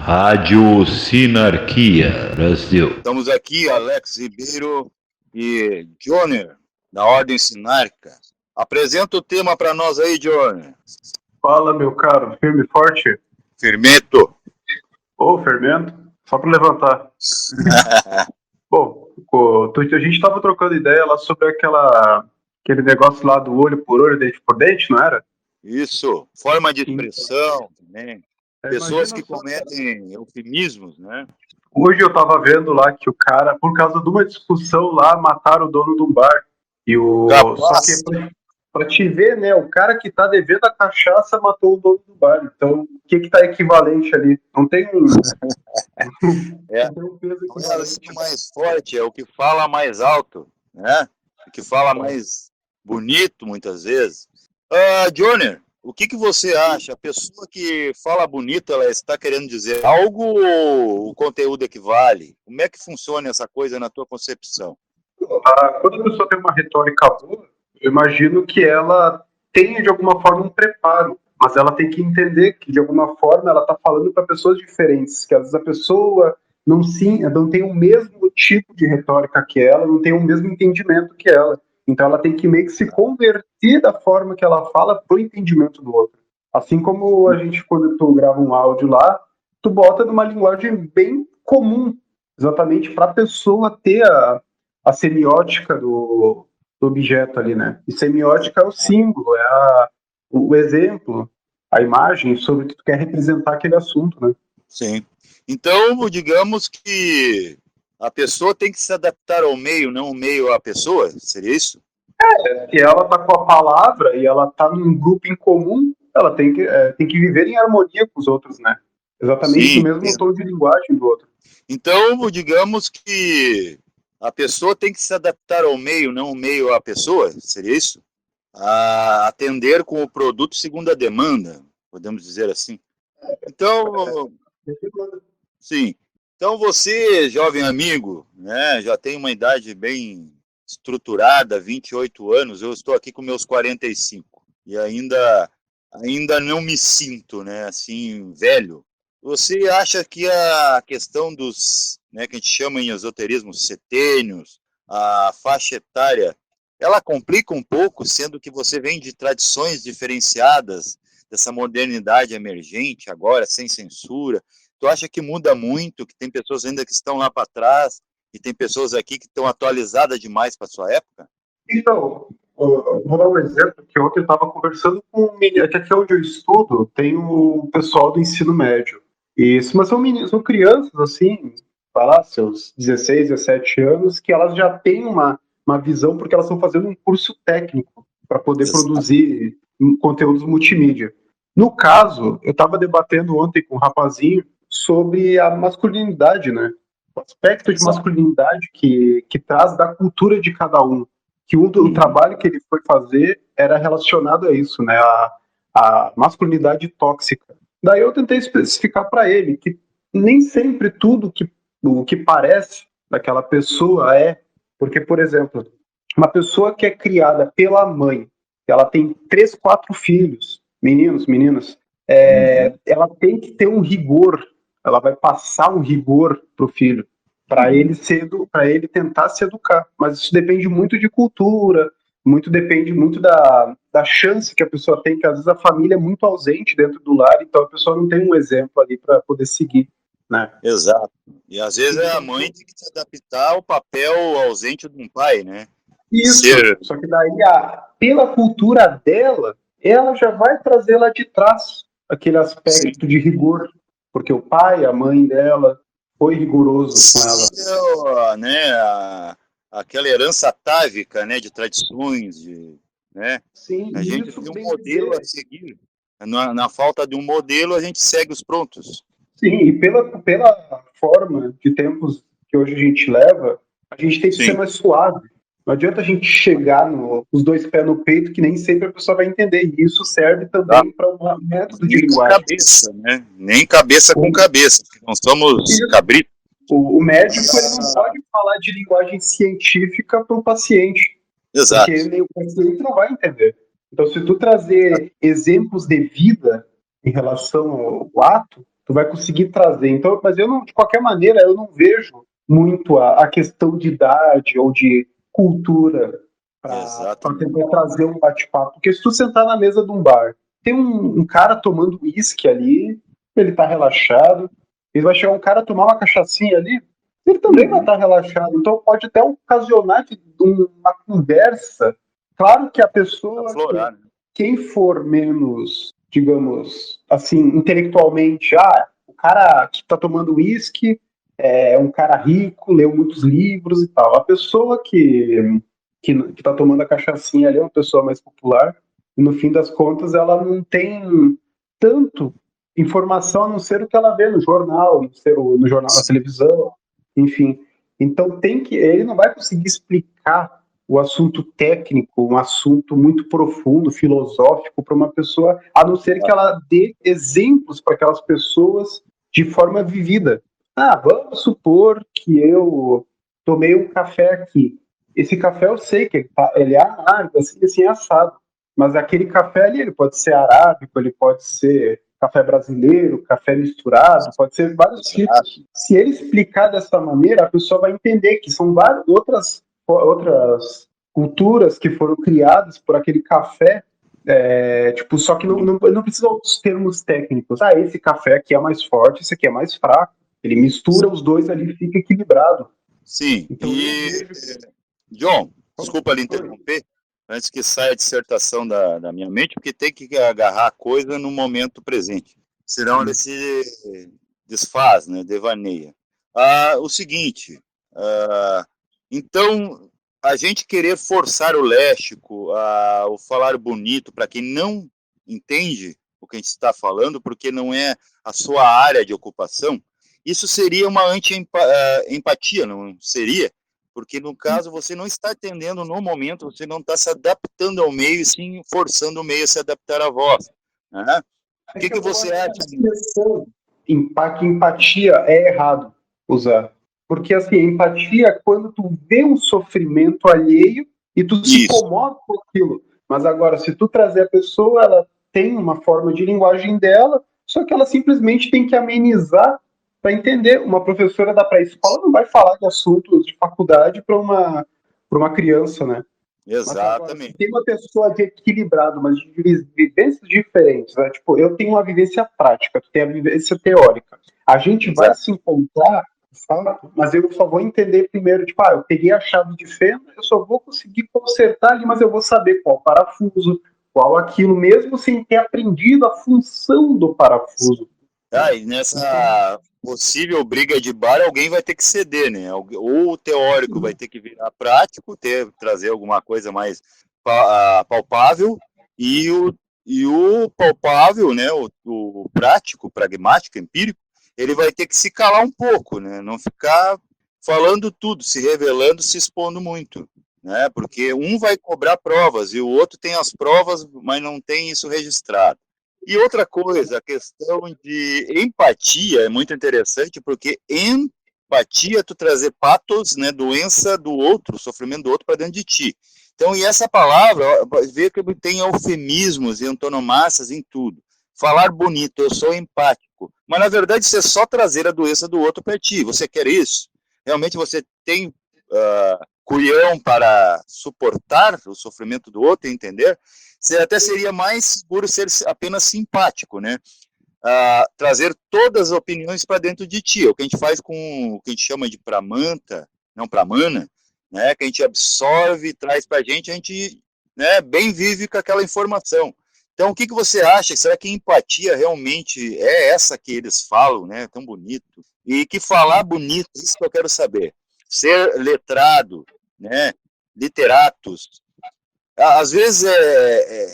Rádio Sinarquia Brasil. Estamos aqui, Alex Ribeiro e Johnner, da Ordem Sinarca. Apresenta o tema para nós aí, Johnner. Fala, meu caro, firme e forte? Firmento. Ô, fermento, só para levantar. Bom, a gente estava trocando ideia lá sobre aquele negócio lá do olho por olho, dente por dente, não era? Isso, forma de expressão também. Pessoas Imagina que só, cometem eufemismos, né? hoje eu tava vendo lá que o cara, por causa de uma discussão lá, mataram o dono do bar. Só que Capaz. pra te ver, né, o cara que tá devendo a cachaça matou o dono do bar. Então, o que tá equivalente ali? Não tem É, não tem um peso não é a equivalente. língua mais forte, é o que fala mais alto, né? O que fala mais bonito, muitas vezes. Johnner, o que você acha? A pessoa que fala bonito, ela está querendo dizer algo ou o conteúdo equivale? Como é que funciona essa coisa na tua concepção? Quando a pessoa tem uma retórica boa, eu imagino que ela tenha de alguma forma um preparo, mas ela tem que entender que de alguma forma ela está falando para pessoas diferentes, que às vezes a pessoa não tem o mesmo tipo de retórica que ela, não tem o mesmo entendimento que ela. Então ela tem que meio que se converter da forma que ela fala pro entendimento do outro. Assim como a gente, quando tu grava um áudio lá, tu bota numa linguagem bem comum, exatamente para a pessoa ter a semiótica do objeto ali, né? E semiótica é o símbolo, o exemplo, a imagem sobre o que tu quer representar aquele assunto, né? Sim. Então, digamos que a pessoa tem que se adaptar ao meio, não o meio à pessoa, seria isso? Que ela tá com a palavra e ela tá num grupo em comum, ela tem que viver em harmonia com os outros, né? Exatamente no Sim. mesmo tom de linguagem do outro. Então, digamos que a pessoa tem que se adaptar ao meio, não o meio à pessoa, seria isso? A atender com o produto segundo a demanda, podemos dizer assim. Então, sim. Então você, jovem amigo, né, já tem uma idade bem estruturada, 28 anos, eu estou aqui com meus 45 e ainda não me sinto, né, assim, velho. Você acha que a questão dos, né, que a gente chama em esoterismo setênios, a faixa etária, ela complica um pouco, sendo que você vem de tradições diferenciadas dessa modernidade emergente agora, sem censura? Tu acha que muda muito, que tem pessoas ainda que estão lá para trás e tem pessoas aqui que estão atualizadas demais para sua época? Então, vou dar um exemplo que ontem eu estava conversando com um menino, que aqui onde eu estudo tem o pessoal do ensino médio. Mas são meninos, são crianças assim, vai lá, seus 16, 17 anos, que elas já têm uma visão porque elas estão fazendo um curso técnico para poder Exato. produzir conteúdos multimídia. No caso, eu estava debatendo ontem com um rapazinho sobre a masculinidade, né? O aspecto de Exato. masculinidade que traz da cultura de cada um, o Uhum. trabalho que ele foi fazer era relacionado a isso, né, a masculinidade tóxica. Daí eu tentei especificar para ele que nem sempre o que parece daquela pessoa porque, por exemplo, uma pessoa que é criada pela mãe, ela tem 3, 4 filhos, meninos, meninas, Uhum. ela tem que ter um rigor, ela vai passar um rigor pro filho Uhum. para ele tentar se educar. Mas isso depende muito de cultura, depende muito da chance que a pessoa tem, que às vezes a família é muito ausente dentro do lar, então a pessoa não tem um exemplo ali para poder seguir, né? Exato. E às vezes a Então, mãe tem que se adaptar ao papel ausente de um pai, né? isso. Ser. Só que daí, pela cultura dela, ela já vai trazer lá de trás aquele Sim. aspecto de rigor, porque o pai, a mãe dela, foi rigoroso com ela. Né, aquela herança atávica, né, de tradições, né? Sim, A e gente isso, tem um bem modelo a dizer, seguir. Na falta de um modelo, a gente segue os prontos. sim, e pela forma de tempos que hoje a gente leva, a gente tem que ser Sim. mais suave. Não adianta a gente chegar os 2 pés no peito, que nem sempre a pessoa vai entender. E isso serve Tá? também para um método de Nem com linguagem. cabeça, né? Nem cabeça com O, cabeça, porque não somos isso. cabritos. O médico ele não pode falar de linguagem científica para o paciente, porque Exato. o paciente não vai entender. Então, se tu trazer exemplos de vida em relação ao ato, tu vai conseguir trazer. Então, mas eu não, de qualquer maneira, eu não vejo muito a questão de idade ou de cultura para Exatamente. tentar trazer um bate-papo. Porque se tu sentar na mesa de um bar, tem um cara tomando uísque ali, ele tá relaxado, e vai chegar um cara tomar uma cachaçinha ali, ele também vai estar relaxado. Então pode até ocasionar uma conversa. Claro que a pessoa, Aflorar, né? quem for menos, digamos, assim, intelectualmente, o cara que está tomando uísque é um cara rico, leu muitos livros e tal. A pessoa que está tomando a cachaçinha ali é uma pessoa mais popular, e no fim das contas ela não tem tanto informação a não ser o que ela vê no jornal, no jornal, na televisão, enfim. Então ele não vai conseguir explicar o assunto técnico, um assunto muito profundo, filosófico para uma pessoa, a não ser que ela dê exemplos para aquelas pessoas de forma vivida. Vamos supor que eu tomei um café aqui. Esse café eu sei que ele é amargo, assim, assado. Mas aquele café ali, ele pode ser arábico, ele pode ser café brasileiro, café misturado, pode ser vários tipos. Se ele explicar dessa maneira, a pessoa vai entender que são várias outras culturas que foram criadas por aquele café, só que não precisa dos termos técnicos. Esse café aqui é mais forte, esse aqui é mais fraco. Ele mistura os dois ali e fica equilibrado. Sim, Então, John, desculpa lhe interromper, antes que saia a dissertação da minha mente, porque tem que agarrar a coisa no momento presente, senão ele se desfaz, né, devaneia. O seguinte, então, a gente querer forçar o léxico, o falar bonito, para quem não entende o que a gente está falando, porque não é a sua área de ocupação, isso seria uma anti-empatia, não seria? Porque, no caso, você não está atendendo no momento, você não está se adaptando ao meio, e sim forçando o meio a se adaptar à voz. Né? O que você acha? Empatia é errado usar. Porque, assim, empatia é quando tu vê um sofrimento alheio e tu se comove com aquilo. Mas agora, se tu trazer a pessoa, ela tem uma forma de linguagem dela, só que ela simplesmente tem que amenizar para entender. Uma professora da pré-escola não vai falar de assuntos de faculdade para uma criança, né? Exatamente. Agora, tem uma pessoa de equilibrado, mas de vivências diferentes, né? Tipo, eu tenho uma vivência prática, tu tem a vivência teórica. A gente vai se encontrar, mas eu só vou entender primeiro, eu peguei a chave de fenda, eu só vou conseguir consertar ali, mas eu vou saber qual parafuso, qual aquilo, mesmo sem ter aprendido a função do parafuso. E nessa possível briga de bar, alguém vai ter que ceder, né? Ou o teórico vai ter que virar prático, trazer alguma coisa mais palpável, e o palpável, né? O prático, pragmático, empírico, ele vai ter que se calar um pouco, né? Não ficar falando tudo, se revelando, se expondo muito, né? Porque um vai cobrar provas e o outro tem as provas, mas não tem isso registrado. E outra coisa, a questão de empatia é muito interessante, porque empatia é tu trazer patos, né, doença do outro, sofrimento do outro para dentro de ti. Então, e essa palavra, vê que tem eufemismos e antonomásias em tudo. Falar bonito, eu sou empático. Mas, na verdade, isso é só trazer a doença do outro para ti. Você quer isso? Realmente você tem culhão para suportar o sofrimento do outro e entender? Você até seria mais seguro ser apenas simpático, né? Trazer todas as opiniões para dentro de ti. O que a gente faz com o que a gente chama de pramanta, não pramana, né? Que a gente absorve e traz para a gente, né, bem vive com aquela informação. Então, o que você acha? Será que empatia realmente é essa que eles falam, né? Tão bonito. E que falar bonito, isso que eu quero saber. Ser letrado, né? Literatos. Às vezes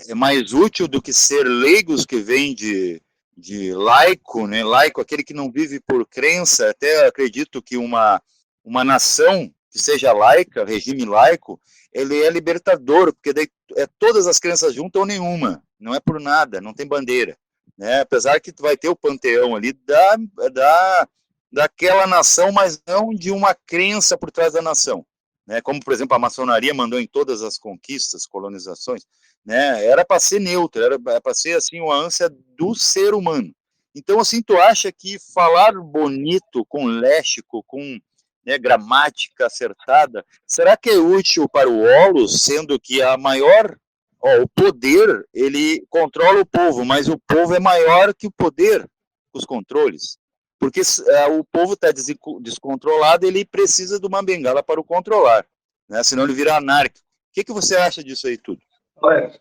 é mais útil do que ser leigos, que vem de laico, né? Laico, aquele que não vive por crença. Até acredito que uma nação que seja laica, regime laico, ele é libertador, porque daí todas as crenças juntas ou nenhuma, não é por nada, não tem bandeira, né? Apesar que tu vai ter o panteão ali daquela nação, mas não de uma crença por trás da nação. Né, como, por exemplo, a maçonaria mandou em todas as conquistas, colonizações, né, era para ser neutro, era para ser assim uma ânsia do ser humano. Então, assim, tu acha que falar bonito, com léxico, com, né, gramática acertada, será que é útil para o Holos, sendo que a maior, o poder, ele controla o povo, mas o povo é maior que o poder, os controles. Porque o povo está descontrolado, ele precisa de uma bengala para o controlar, né? Senão ele vira anárquico. O que você acha disso aí tudo? Olha,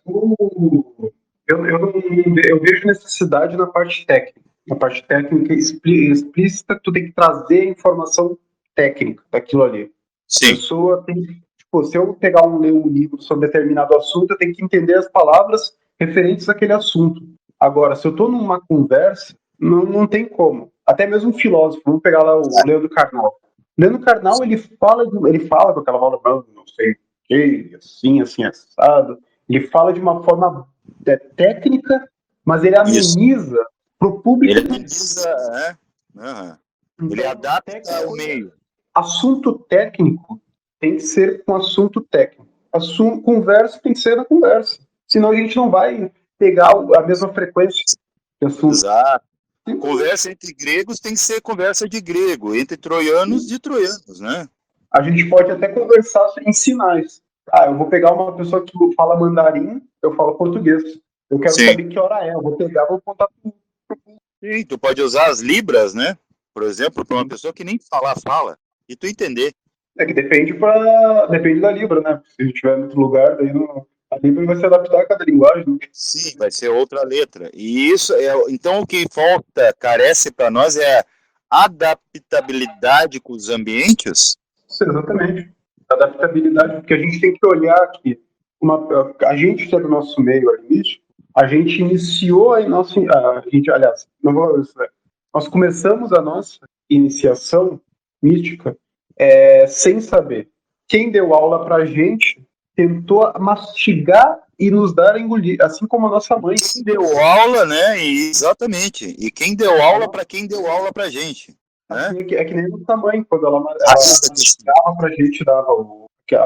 eu vejo necessidade na parte técnica. Na parte técnica explícita, tu tem que trazer a informação técnica daquilo ali. Sim. A pessoa tem que, tipo, se eu ler um livro sobre determinado assunto, eu tenho que entender as palavras referentes àquele assunto. Agora, se eu estou numa conversa, não tem como. Até mesmo um filósofo, vamos pegar lá o Leandro Carnal. Leandro Carnal, ele fala com aquela palavra, não sei o que, assim, assado. Ele fala de uma forma técnica, mas ele ameniza para o público. Ele ameniza, né? Então, ele adapta ao meio. Assunto técnico tem que ser com assunto técnico. Conversa tem que ser na conversa. Senão a gente não vai pegar a mesma frequência de assunto. Exato. Conversa entre gregos tem que ser conversa de grego, entre troianos, de troianos, né? A gente pode até conversar em sinais. Eu vou pegar uma pessoa que fala mandarim, eu falo português. Eu quero saber que hora é, eu vou pegar, vou contar tudo. Sim, tu pode usar as libras, né? Por exemplo, para uma pessoa que nem fala, e tu entender. É que depende da libra, né? Se a gente tiver em outro lugar, daí a libra vai se adaptar a cada linguagem. Né? Sim, vai ser outra letra. E isso então o que falta, carece para nós é a adaptabilidade com os ambientes. Exatamente. Adaptabilidade, porque a gente tem que olhar que a gente que é do nosso meio artístico, a gente iniciou nós começamos a nossa iniciação mística sem saber. Quem deu aula pra gente tentou mastigar e nos dar a engolir, assim como a nossa mãe. Quem deu aula, né? Exatamente. E quem deu aula para quem deu aula pra gente. Né? Assim, é que nem a nossa mãe, quando ela dava pra gente, dava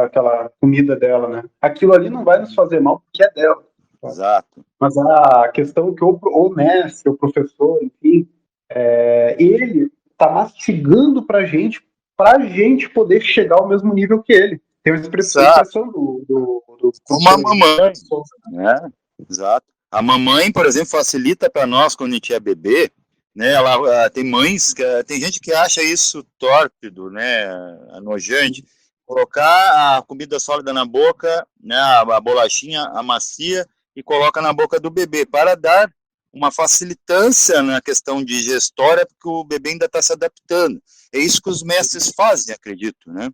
aquela comida dela, né? Aquilo ali não vai nos fazer mal porque é dela. Exato. Mas a questão que o mestre, o professor, enfim, ele tá mastigando pra gente poder chegar ao mesmo nível que ele. Tem uma expressão do uma mamãe, né? Exato. A mamãe, por exemplo, facilita para nós quando a gente é bebê, né? Ela tem mães, tem gente que acha isso tórpido, né? Nojante. Colocar a comida sólida na boca, né? A bolachinha, a macia, e coloca na boca do bebê para dar uma facilitância na questão digestória, porque o bebê ainda está se adaptando. É isso que os mestres fazem, acredito, né?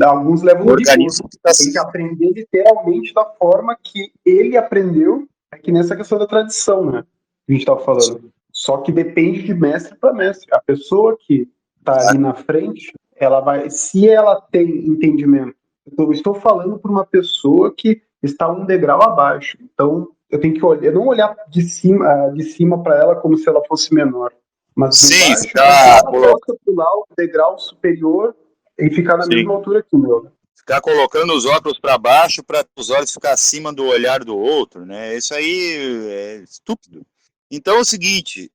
Alguns levam o organismo tem que aprender literalmente da forma que ele aprendeu, que nessa questão da tradição, né? Que a gente estava falando. Só que depende de mestre para mestre. A pessoa que está ali na frente, ela vai, se ela tem entendimento. Eu estou falando por uma pessoa que está um degrau abaixo. Então, eu tenho que olhar, não olhar de cima para ela como se ela fosse menor, mas de baixo, ela possa pular o degrau superior e ficar na mesma altura que o meu. Ficar colocando os óculos para baixo para os olhos ficar acima do olhar do outro, né? Isso aí é estúpido. Então é o seguinte,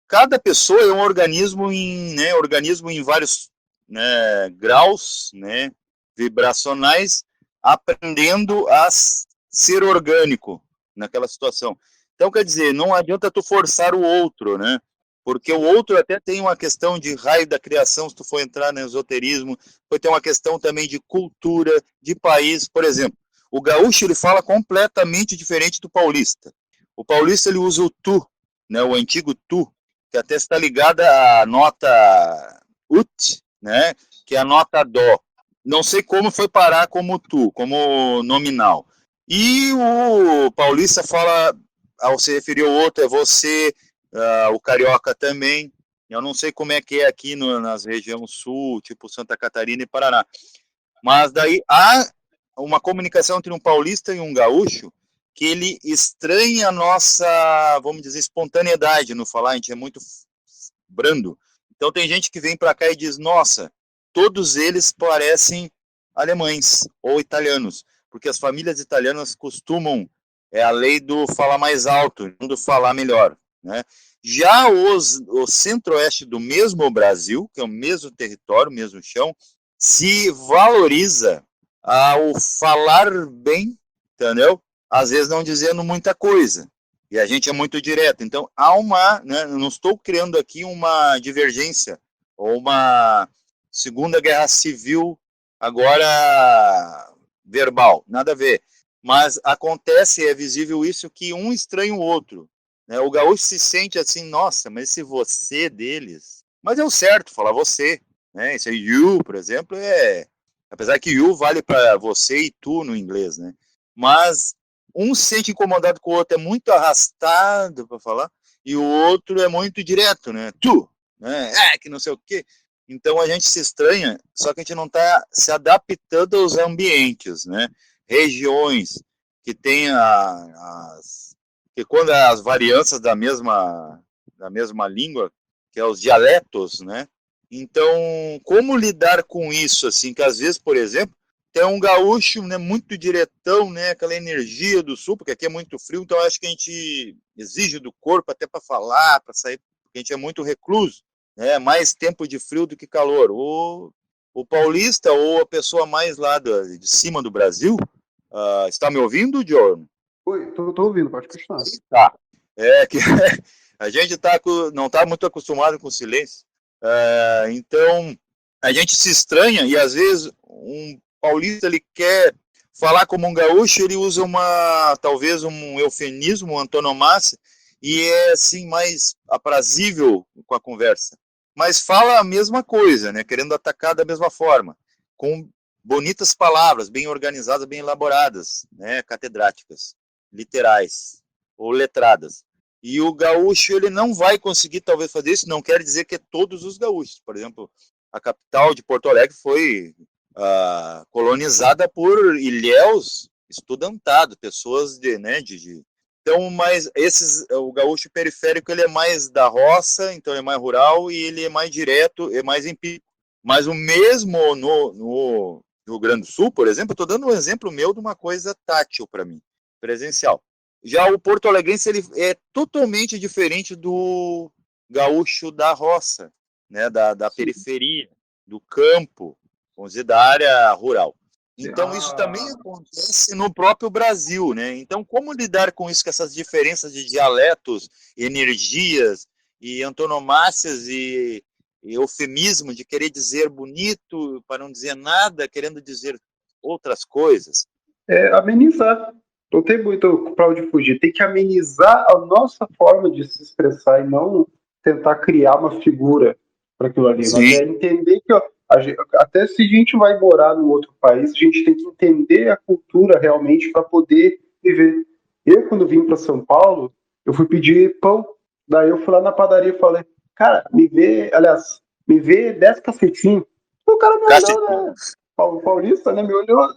cada pessoa é um organismo em vários, né, graus, né, vibracionais, aprendendo a ser orgânico naquela situação. Então, quer dizer, não adianta tu forçar o outro, né? Porque o outro até tem uma questão de raio da criação, se tu for entrar no esoterismo, pode ter uma questão também de cultura, de país. Por exemplo, o gaúcho ele fala completamente diferente do paulista. O paulista ele usa o tu, né, o antigo tu, que até está ligada à nota ut, né, que é a nota dó. Não sei como foi parar como tu, como nominal. E o paulista fala, ao se referir ao outro, é você, o carioca também. Eu não sei como é que é aqui nas regiões sul, tipo Santa Catarina e Paraná. Mas daí há uma comunicação entre um paulista e um gaúcho que ele estranha a nossa, vamos dizer, espontaneidade no falar, a gente é muito brando. Então tem gente que vem para cá e diz, nossa, todos eles parecem alemães ou italianos, porque as famílias italianas costumam É a lei do falar mais alto, não do falar melhor, né? Já o centro-oeste do mesmo Brasil, que é o mesmo território, o mesmo chão, se valoriza ao falar bem, entendeu? Às vezes não dizendo muita coisa. E a gente é muito direto. Então, há uma, né, não estou criando aqui uma divergência ou uma segunda guerra civil agora verbal, nada a ver. Mas acontece, é visível isso, que um estranha o outro. Né? O gaúcho se sente assim, nossa, mas esse você deles... Mas é o certo falar você. Né? Esse you, por exemplo, apesar que you vale para você e tu no inglês, né? Mas um se sente incomodado com o outro, é muito arrastado para falar, e o outro é muito direto, né? Tu, né? Que não sei o quê. Então a gente se estranha, só que a gente não está se adaptando aos ambientes, né? Regiões que tem que quando as varianças da mesma língua, que é os dialetos, né? Então, como lidar com isso, assim, que às vezes, por exemplo, tem um gaúcho, né, muito diretão, né, aquela energia do sul, porque aqui é muito frio, então acho que a gente exige do corpo até para falar, para sair, porque a gente é muito recluso, né, mais tempo de frio do que calor. O paulista ou a pessoa mais lá de cima do Brasil, está me ouvindo, John? Oi, tô ouvindo, pode continuar. Tá. É que a gente não está muito acostumado com silêncio. Então, a gente se estranha e às vezes um paulista ele quer falar como um gaúcho, ele usa talvez um eufemismo, uma antonomásia, e é assim mais aprazível com a conversa. Mas fala a mesma coisa, né, querendo atacar da mesma forma, com bonitas palavras, bem organizadas, bem elaboradas, né, catedráticas, literais ou letradas. E o gaúcho ele não vai conseguir talvez fazer isso, não quer dizer que é todos os gaúchos. Por exemplo, a capital de Porto Alegre foi colonizada por ilhéus estudantados, pessoas então, mas o gaúcho periférico ele é mais da roça, então é mais rural e ele é mais direto, é mais empírico. Mas o mesmo no Rio Grande do Sul, por exemplo, estou dando um exemplo meu de uma coisa tátil para mim, presencial. Já o porto-alegrense ele é totalmente diferente do gaúcho da roça, né, da periferia, do campo, vamos dizer, da área rural. Então, isso também acontece no próprio Brasil, né? Então, como lidar com isso, com essas diferenças de dialetos, energias e antonomásias e eufemismo de querer dizer bonito para não dizer nada, querendo dizer outras coisas? Amenizar. Não tem muito para onde fugir. Tem que amenizar a nossa forma de se expressar e não tentar criar uma figura para aquilo ali. Sim. Mas é entender que até se a gente vai morar num outro país, a gente tem que entender a cultura realmente para poder viver. Eu, quando vim para São Paulo, eu fui pedir pão. Daí eu fui lá na padaria e falei, cara, me vê 10 cacetinhos. O cara me olhou, né? Paulista, né? Me olhou.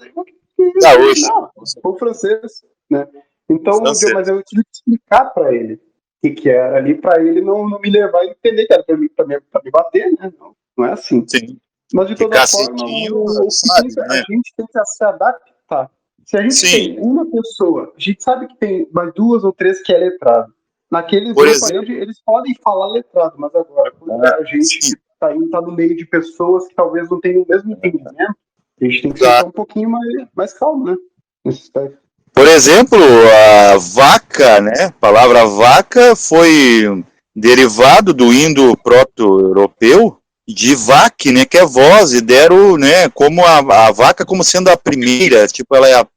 Não, o francês, né? Então, francês. Mas eu tive que explicar para ele o que era ali, para ele não me levar e entender que era para me bater, né? Não é assim. Sim. Mas de toda forma, a gente tem que se adaptar. Se a gente tem uma pessoa, a gente sabe que tem mais 2 ou 3 que é letrado. Naquele grupo ali, eles podem falar letrado, mas agora, quando a gente tá no meio de pessoas que talvez não tenham o mesmo entendimento, a gente tem que ser um pouquinho mais calmo, né? Por exemplo, a vaca, né? A palavra vaca foi derivado do indo-proto-europeu de vac, né? Que é voz, e deram, né? Como a vaca como sendo a primeira, tipo, ela é a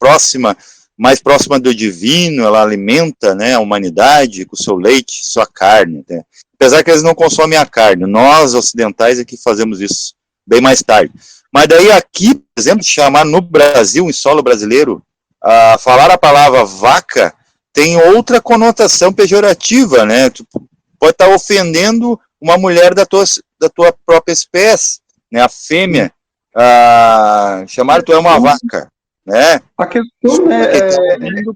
mais próxima do divino, ela alimenta, né? A humanidade com seu leite, sua carne, né? Apesar que eles não consomem a carne, nós ocidentais é que fazemos isso bem mais tarde. Mas daí aqui, por exemplo, chamar no Brasil, em solo brasileiro, falar a palavra vaca tem outra conotação pejorativa, né? Tu pode estar ofendendo uma mulher da tua própria espécie, né? A fêmea, chamar tu é uma vaca, né? A questão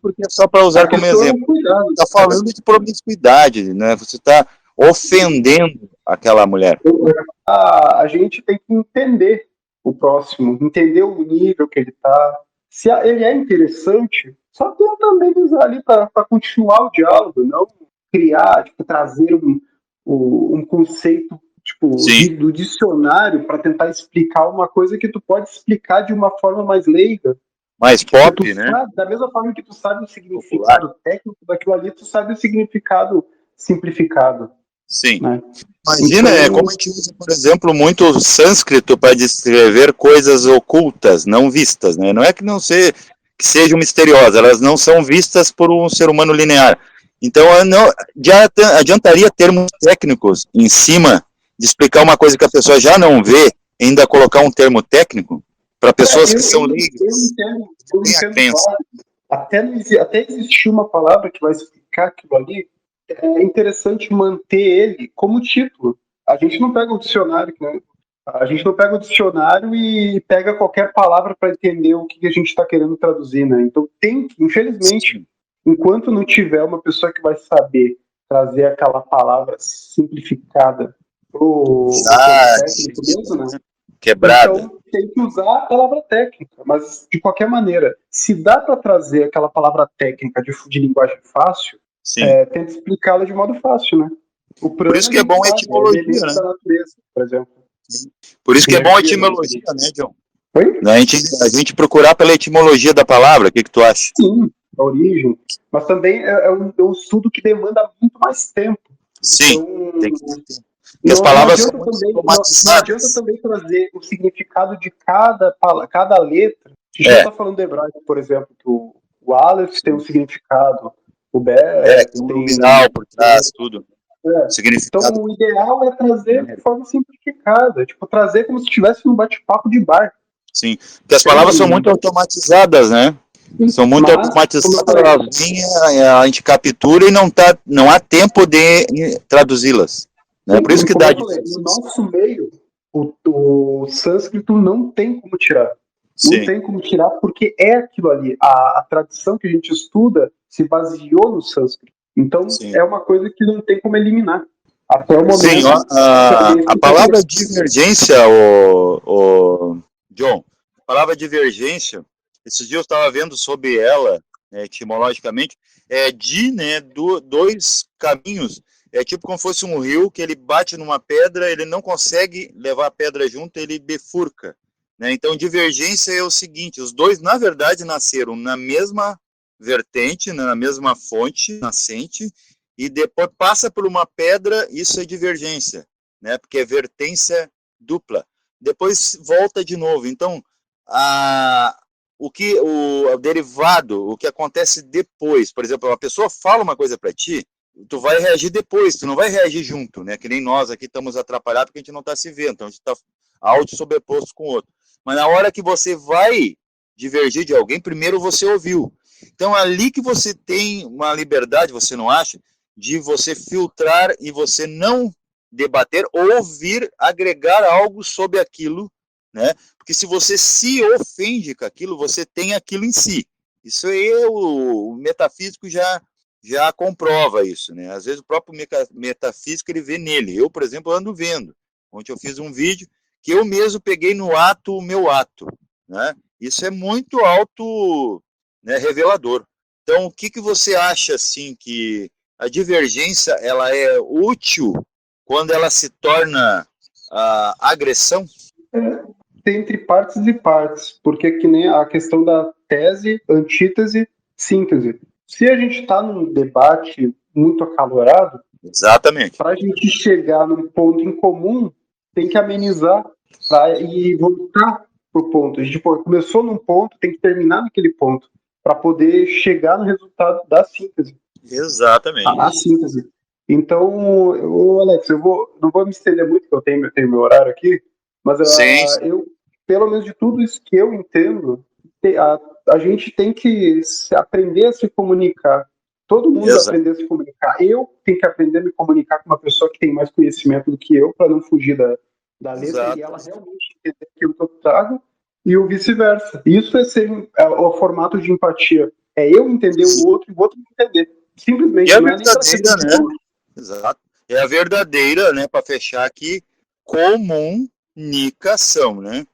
porque é só para usar como exemplo. Está falando de promiscuidade, né? Você está ofendendo aquela mulher. A gente tem que entender o próximo, entender o nível que ele está. Se ele é interessante, só tenta amenizar ali para continuar o diálogo, não criar, tipo, trazer um conceito tipo, Sim, do dicionário para tentar explicar uma coisa que tu pode explicar de uma forma mais leiga. mais Tipo, tu pop, né? sabe, da mesma forma que tu sabe o Popular. significado técnico daquilo ali, tu sabe o significado simplificado, Sim. né? Imagina, Então, como a gente usa, por exemplo, muito o sânscrito para descrever coisas ocultas, não vistas, né? Não é que não se, que sejam misteriosas, elas não são vistas por um ser humano linear. Então, não, já adiantaria termos técnicos em cima de explicar uma coisa que a pessoa já não vê, ainda colocar um termo técnico para pessoas que são leigas, eu têm a entendo crença. vários. Até existir uma palavra que vai explicar aquilo ali, é interessante manter ele como título. A gente não pega o dicionário, né? A gente não pega o dicionário e pega qualquer palavra para entender o que a gente está querendo traduzir, né? Então tem que, infelizmente, Sim. enquanto não tiver uma pessoa que vai saber trazer aquela palavra simplificada pro termo Já técnico digerida, mesmo, né? né? Quebrada. Então tem que usar a palavra técnica, mas de qualquer maneira, se dá para trazer aquela palavra técnica de linguagem fácil, Sim. tenta explicá-la de modo fácil, né? O Por prana isso a que é gente bom a sabe, é etimologia, elemento né? da natureza, por exemplo. Por isso que é bom a Energia da etimologia, natureza. né, John? Oi? A gente procurar pela etimologia da palavra, o que tu acha? Sim, a origem. Mas também é um estudo que demanda muito mais tempo. Sim, Então, tem que ter tempo. Porque as não palavras são adianta muito também, não adianta automatizadas. também trazer o significado de cada letra. A gente não É, está falando do hebraico, por exemplo, que o Aleph tem um sim. significado, o Bet Tem um tem. numeral por trás, tudo. Então, Significado. o ideal é trazer de forma simplificada, tipo, trazer como se estivesse num bate-papo de bar. Sim. Porque as palavras são Tem, muito automatizadas, né? São muito mas, como eu automatizadas, falei, elas vêm, a gente captura e não há tempo de traduzi-las. Né? Por isso sim, que como dá eu falei, no diferenças. nosso meio, o sânscrito não tem como tirar. Não Sim, tem como tirar porque é aquilo ali. A tradição que a gente estuda se baseou no sânscrito. Então, sim. é uma coisa que não tem como eliminar. Até o Sim, ó, momento que alguém a explica palavra isso. divergência, John, a palavra divergência, esses dias eu estava vendo sobre ela, né, etimologicamente, né, dois caminhos, é tipo como fosse um rio que ele bate numa pedra, ele não consegue levar a pedra junto, ele bifurca, né? Então, divergência é o seguinte, os dois, na verdade, nasceram na mesma vertente, né, na mesma fonte nascente, e depois passa por uma pedra, isso é divergência, né? Porque é vertência dupla. Depois volta de novo. Então, o derivado, o que acontece depois, por exemplo, a pessoa fala uma coisa para ti, tu vai reagir depois, tu não vai reagir junto, né? Que nem nós aqui estamos atrapalhados porque a gente não está se vendo, então a gente está áudio sobreposto com o outro. Mas na hora que você vai divergir de alguém, primeiro você ouviu. Então, é ali que você tem uma liberdade, você não acha, de você filtrar e você não debater ou ouvir, agregar algo sobre aquilo, né? Porque se você se ofende com aquilo, você tem aquilo em si. Isso aí o metafísico já comprova isso, né? Às vezes o próprio metafísico ele vê nele. Eu, por exemplo, ando vendo. Ontem eu fiz um vídeo que eu mesmo peguei no ato o meu ato, né? Isso é muito auto, né, revelador. Então, o que você acha assim que a divergência ela é útil quando ela se torna agressão? Tem entre partes e partes, porque que nem a questão da tese, antítese, síntese. Se a gente está num debate muito acalorado, Exatamente. para a gente chegar num ponto em comum, tem que amenizar e voltar para o ponto. A gente começou num ponto, tem que terminar naquele ponto, para poder chegar no resultado da síntese. A Exatamente. síntese. Então, Alex, não vou me estender muito, porque eu tenho meu horário aqui, mas Sim, pelo menos de tudo isso que eu entendo, a gente tem que aprender a se comunicar. Todo mundo vai exato. aprender a se comunicar. Eu tenho que aprender a me comunicar com uma pessoa que tem mais conhecimento do que eu, para não fugir da letra e Exato. ela realmente entender aquilo que eu trago, e o vice-versa. Isso é o formato de empatia. É eu entender o outro e o outro me entender. E a Simplesmente, não é nem para ser verdadeira, né? rigoroso. Exato. É a verdadeira, né? Para fechar aqui, comunicação, né?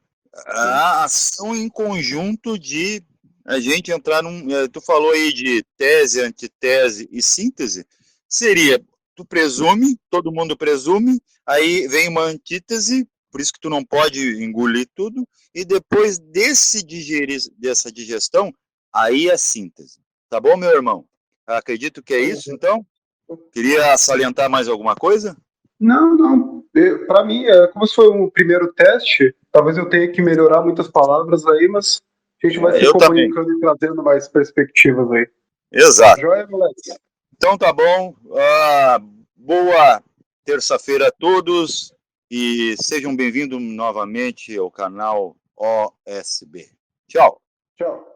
A ação em conjunto de a gente entrar num... Tu falou aí de tese, antitese e síntese. Seria, tu presume, todo mundo presume, aí vem uma antítese, por isso que tu não pode engolir tudo, e depois dessa digestão, aí a síntese. Tá bom, meu irmão? Acredito que é isso, então. Queria salientar mais alguma coisa? Não. Para mim, como se foi um primeiro teste, talvez eu tenha que melhorar muitas palavras aí, mas a gente vai se Eu também. comunicando e trazendo mais perspectivas aí. Exato. Joia, moleque? Então tá bom. Boa terça-feira a todos e sejam bem-vindos novamente ao canal OSB. Tchau. Tchau.